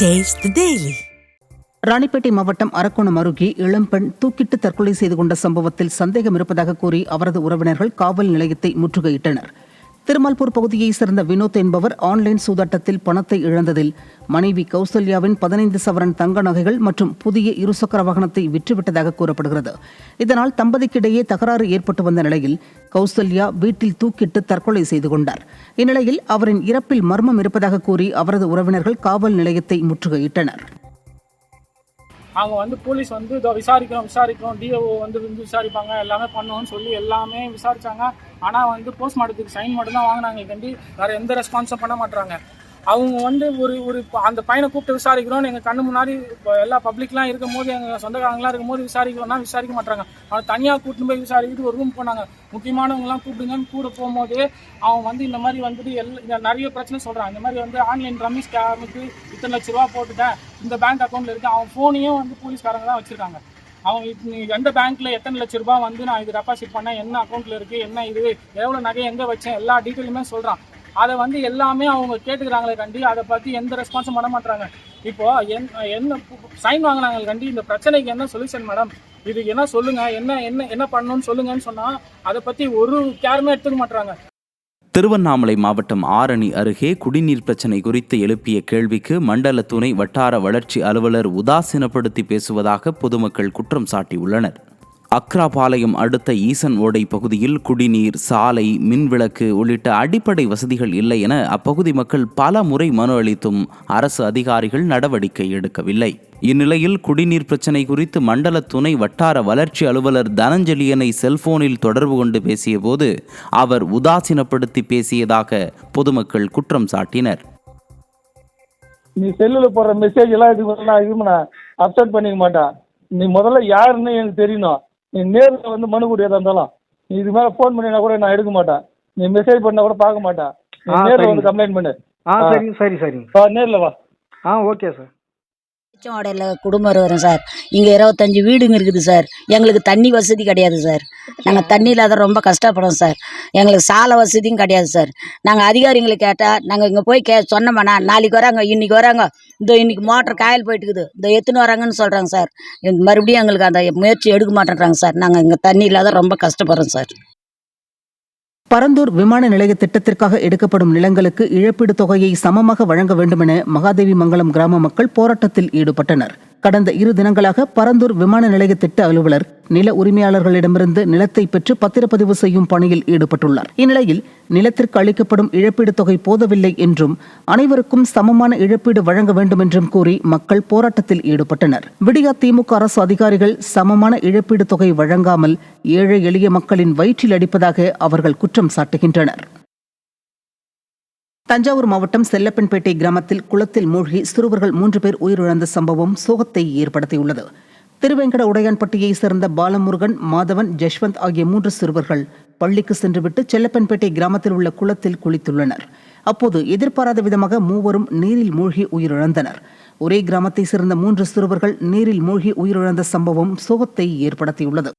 Taste the Daily. Ranipet மாவட்டம் அரக்கோணம் அருகே இளம்பெண் தூக்கிட்டு தற்கொலை செய்து கொண்ட சம்பவத்தில் சந்தேகம் இருப்பதாக கூறி அவரது உறவினர்கள் காவல் நிலையத்தை முற்றுகையிட்டனர். திருமால்பூர் பகுதியைச் சேர்ந்த வினோத் என்பவர் ஆன்லைன் சூதாட்டத்தில் பணத்தை இழந்ததில் மனைவி கௌசல்யாவின் 15 சவரன் தங்க நகைகள் மற்றும் புதிய இருசக்கர வாகனத்தை விற்றுவிட்டதாக கூறப்படுகிறது. இதனால் தம்பதிக்கிடையே தகராறு ஏற்பட்டு வந்த நிலையில் கௌசல்யா வீட்டில் தூக்கிட்டு தற்கொலை செய்து கொண்டார். இந்நிலையில் அவரின் இறப்பில் மர்மம் இருப்பதாக கூறி அவரது உறவினர்கள் காவல் நிலையத்தை முற்றுகையிட்டனர். அவங்க போலீஸ் இதோ விசாரிக்கிறோம் டிஓ விசாரிப்பாங்க எல்லாமே பண்ணுவோம்னு சொல்லி எல்லாமே விசாரிச்சாங்க. ஆனால் போஸ்ட்மார்ட்டத்துக்கு சைன் மட்டும் தான் வாங்கினாங்க. கண்டி வேற எந்த ரெஸ்பான்ஸும் பண்ண மாட்டாங்க. அவங்க ஒரு அந்த பையனை கூப்பிட்டு விசாரிக்கிறோம். எங்கள் கண்ணு முன்னாடி எல்லா பப்ளிக்லாம் இருக்கும் போது எங்கள் சொந்தக்காரங்களாம் இருக்கும் போது விசாரிக்கிறோம்னா விசாரிக்க மாட்டாங்க. அவன் தனியாக கூட்டிட்டு போய் விசாரிக்கிட்டு ஒரு ரூம் போனாங்க. முக்கியமானவங்கலாம் கூப்பிடுங்கன்னு கூட போகும்போது அவன் இந்த மாதிரி நிறைய பிரச்சனை சொல்கிறான். இந்த மாதிரி ஆன்லைன் ரம்மி ஸ்கேமுக்கு இத்தனை லட்ச ரூபா போட்டுட்டேன், இந்த பேங்க் அக்கௌண்ட்டில் இருக்கு. அவன் ஃபோனையும் போலீஸ்காரங்க தான் வச்சுருக்காங்க. அவன் எந்த பேங்க்கில் எத்தனை லட்ச ரூபா நான் இது டெபாசிட் பண்ணேன், என்ன அக்கௌண்ட்டில் இருக்குது, என்ன இது எவ்வளோ நகை எங்கே வச்சேன், எல்லா டீட்டெயிலுமே சொல்கிறான். அதை எல்லாமே அவங்க கேட்டுக்கிறாங்களே கண்டி அதை பற்றி எந்த ரெஸ்பான்ஸும் பண்ண மாட்டாங்க. இப்போ என்ன சைன் வாங்கினாங்க கண்டி, இந்த பிரச்சனைக்கு என்ன சொல்யூஷன் மேடம், இதுக்கு என்ன சொல்லுங்க, என்ன பண்ணணும்னு சொல்லுங்கன்னு சொன்னால் அதை பற்றி ஒரு கேருமே எடுத்துக்க மாட்டாங்க. திருவண்ணாமலை மாவட்டம் ஆரணி அருகே குடிநீர் பிரச்சினை குறித்து எழுப்பிய கேள்விக்கு மண்டல துணை வட்டார வளர்ச்சி அலுவலர் உதாசீனப்படுத்தி பேசுவதாக பொதுமக்கள் குற்றம் சாட்டியுள்ளனர். அக்ராபாளையம் அடுத்த ஈசன் ஓடை பகுதியில் குடிநீர், சாலை, மின்விளக்கு உள்ளிட்ட அடிப்படை வசதிகள் இல்லை என அப்பகுதி மக்கள் பல முறை மனு அளித்தும் அரசு அதிகாரிகள் நடவடிக்கை எடுக்கவில்லை. இந்நிலையில் குடிநீர் பிரச்சினை குறித்து மண்டல துணை வட்டார வளர்ச்சி அலுவலர் தனஞ்சலியனை செல்போனில் தொடர்பு கொண்டு பேசிய போது அவர் உதாசீனப்படுத்தி பேசியதாக பொதுமக்கள் குற்றம் சாட்டினர். நீ செல்லுல போற மெசேஜ் எல்லாம் அப்செட் பண்ணிக்க மாட்டான். நீ முதல்ல யாருன்னு எனக்கு தெரியணும். நீ நேரில் மனு கூடியதா இருந்தாலும் நீ இது மேலே ஃபோன் பண்ணினா கூட நான் எடுக்க மாட்டேன். நீ மெசேஜ் பண்ணா கூட பார்க்க மாட்டேன். நீ நேரில் கம்ப்ளைண்ட் பண்ணு. சரி வா, நேரில் வா. Okay sir. ஓடையில் குடும்பம் வரும் சார். இங்கே 25 வீடுங்க இருக்குது சார். எங்களுக்கு தண்ணி வசதி கிடையாது சார். நாங்கள் தண்ணி இல்லாத ரொம்ப கஷ்டப்படுறோம் சார். எங்களுக்கு சாலை வசதியும் கிடையாது சார். நாங்கள் அதிகாரிகளை கேட்டால் நாங்கள் இங்கே போய் சொன்னோம்னா நாளைக்கு வராங்க, இன்னைக்கு வராங்க, இன்னைக்கு மோட்டர் காயல் போயிட்டுக்குது, எத்துன்னு வராங்கன்னு சொல்கிறாங்க சார். மறுபடியும் எங்களுக்கு அந்த முயற்சி எடுக்க மாட்டேன்றாங்க சார். நாங்கள் இங்கே தண்ணி இல்லாத ரொம்ப கஷ்டப்படுறோம் சார். பரந்தூர் விமான நிலைய திட்டத்திற்காக எடுக்கப்படும் நிலங்களுக்கு இழப்பீடு தொகையை சமமாக வழங்க வேண்டுமென மகாதேவி மங்கலம் கிராம மக்கள் போராட்டத்தில் ஈடுபட்டனர். கடந்த 2 தினங்களாக பரந்தூர் விமான நிலைய திட்ட அலுவலர் நில உரிமையாளர்களிடமிருந்து நிலத்தை பெற்று பத்திரப்பதிவு செய்யும் பணியில் ஈடுபட்டுள்ளார். இந்நிலையில் நிலத்திற்கு அளிக்கப்படும் இழப்பீடு தொகை போதவில்லை என்றும் அனைவருக்கும் சமமான இழப்பீடு வழங்க வேண்டும் என்றும் கூறி மக்கள் போராட்டத்தில் ஈடுபட்டனர். விடியா திமுக அரசு அதிகாரிகள் சமமான இழப்பீடு தொகை வழங்காமல் ஏழை எளிய மக்களின் வயிற்றில் அடிப்பதாக அவர்கள் குற்றம் சாட்டுகின்றனர். தஞ்சாவூர் மாவட்டம் செல்லப்பன்பேட்டை கிராமத்தில் குளத்தில் மூழ்கி சிறுவர்கள் 3 பேர் உயிரிழந்த சம்பவம் சோகத்தை ஏற்படுத்தியுள்ளது. திருவேங்கட உடையான்பட்டியைச் சேர்ந்த பாலமுருகன், மாதவன், ஜஷ்வந்த் ஆகிய 3 சிறுவர்கள் பள்ளிக்கு சென்றுவிட்டு செல்லப்பன்பேட்டை கிராமத்தில் உள்ள குளத்தில் குளித்துள்ளனர். அப்போது எதிர்பாராத விதமாக 3 நீரில் மூழ்கி உயிரிழந்தனர். ஒரே கிராமத்தைச் சேர்ந்த 3 சிறுவர்கள் நீரில் மூழ்கி உயிரிழந்த சம்பவம் சோகத்தை ஏற்படுத்தியுள்ளது.